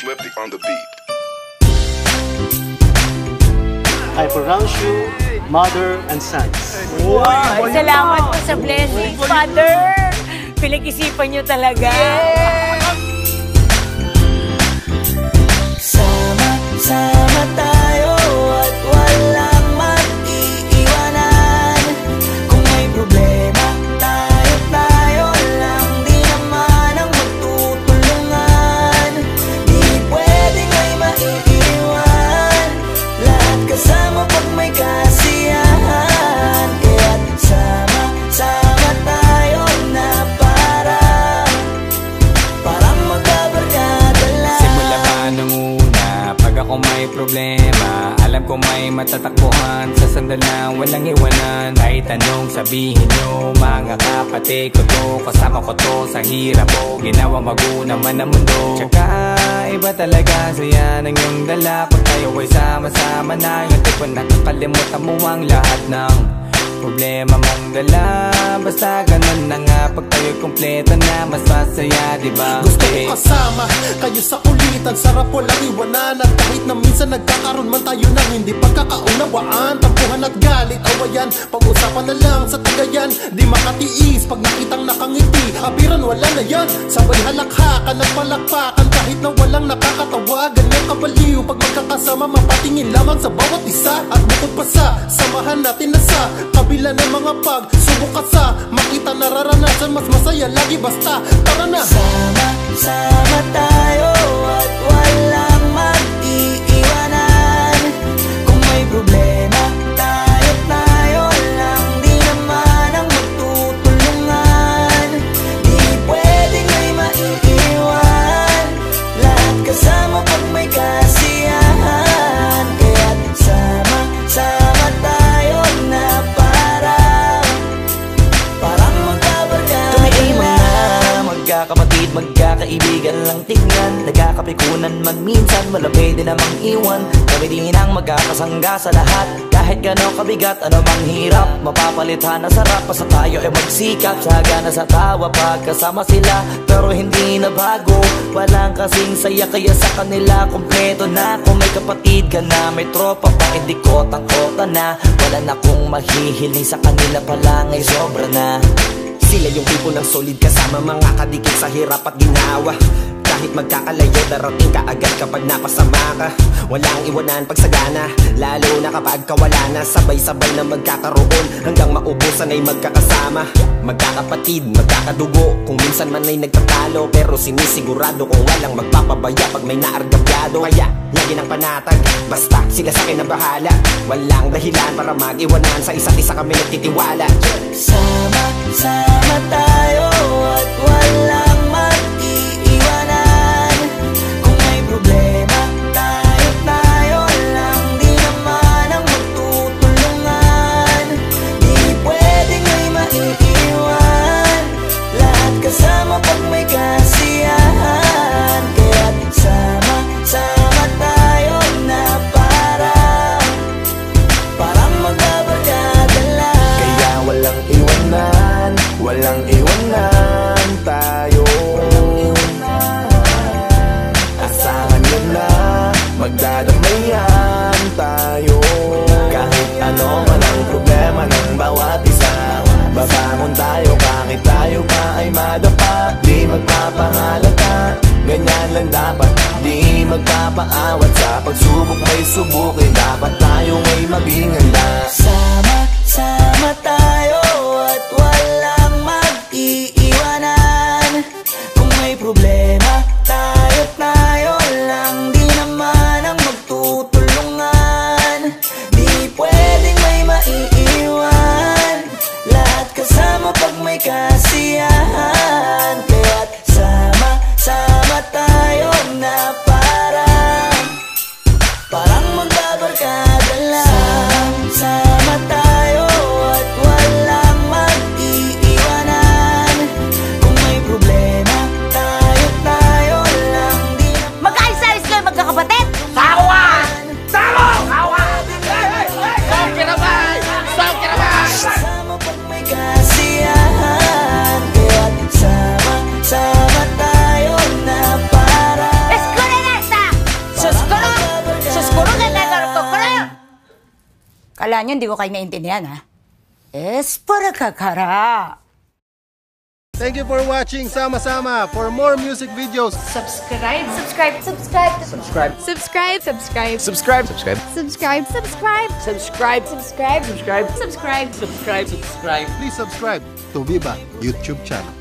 Flippy on the beat. I pronounce you mother and sons. Wow! Salamat po sa blessing, Father! Pinag-isipan niyo talaga. Sama tayo at walang mag-iiwanan. Kung may problema, tayo lang. Di naman ang magtutulungan. Di pwedeng may maiiwan. Lahat kasama pag may kasiyahan. Kaya't sama tayo na parang magkabarkada lang. Simula pa nung una, pag ako may problema, alam ko may matatakbuhan. Sa sandal na walang iwanan. Kahit anong sabihin nyo, mga kapatid ko to, kasama ko to sa hirap ko. Ginawa maguna man ang mundo. Tsaka iba talaga saya ng iyong dala. Pag tayo ay sama-sama na, yung tipo nakakalimutan mo ang lahat ng problema mong dala. Basta ganun na nga, pag tayo kompleto na, mas masaya, diba? Gusto ko kasama kayo sa kulitan. Sarap walang iwanan. At kahit na minsan nagkakaroon man tayo ng hindi pagkakaunawaan, tampuhan at galit, awayan, pag-usapan na lang sa tagayan. Di makatiis pag nakitang nakangiti, abiran wala na yan. Sabay halakhakan at palakpakan kahit na walang nakakatawa. Ganyan kabaliw pag magkakasama, mapatingin lamang sa bawat isa. At bukod pa sa samahan natin na sa kabila ng mga pagsubok ka sa makita nararanasan, mas masaya lagi basta tara na. Sama tayo at walang mag-iiwanan. Kung may problema, tayo lang. Di naman ang magtutulungan. Di pwedeng may maiiwan. Lahat kasama pag may kasiyahan. Kaya't sama tayo na parang magkabarkada. Kami ay mga magkakapatid, magkakaibigan lang tingnan. Nagkakapikunan man minsan, wala pwede namang iwan. Kami din ang magkakasangga sa lahat. Kahit gano'ng kabigat, ano mang hirap, mapapalitan na sarap. Basta tayo ay magsikap, sagana sa tawa pagkasama sila. Pero hindi na bago, walang kasing saya. Kaya sa kanila kompleto na. Kung may kapatid ka na, may tropa pa, hindi kotang-kota na. Wala na kong mahihiling sa kanila pa lang ay sobra na. Sila yung tipo ng solid kasama, mga kadikit sa hirap at ginawa. Kahit magkakalayo, darating ka agad kapag napasama ka. Walang iwanan pag sagana, lalo na kapag kawala na. Sabay-sabay na magkakaroon, hanggang maubusan ay magkakasama. Magkakapatid, magkakadugo, kung minsan man ay nagtatalo. Pero sinisigurado kung walang magpapabaya pag may naargabyado. Kaya lagi ng panatag, basta sila sa akin na bahala. Walang dahilan para mag-iwanan, sa isa't isa kami nagtitiwala. Sama tayo at walang mag-iiwanan. Kung may problema, tayo lang. Di naman ang magtutulungan. Di pwedeng may maiiwan. Lahat kasama pag may kasiyahan. Kaya't sama tayo na parang magkabarkada lang. Kaya walang iwanan, walang iwanan tayo. Asahan nyo na, magdadamayan tayo. Kahit ano man ang problema ng bawat isa, babangon tayo kahit tayo pa ay madapa. Di magpapahalata, ganyan lang dapat. Di magpapaawat sa pagsubok, may subukin. Dapat tayo ay maging handa. Sama tayo at walang mag-iiwanan. Kung may problema, tayo lang. Di naman ang magtutulungan. Di pwedeng may maiiwan. Lahat kasama pag may kasiyahan. Kaya't sama tayo na parang magbabarkada lang. Sama tayo at Akala nyo, hindi ko kayo naintindihan, ha? Es para kakara. Thank you for watching Sama-sama. For more music videos, Subscribe. Subscribe. Subscribe. Subscribe. Subscribe. Subscribe. Subscribe. Subscribe. Subscribe. Subscribe. Subscribe. Subscribe. Subscribe. Subscribe. Subscribe. Subscribe. please subscribe to Viva YouTube channel.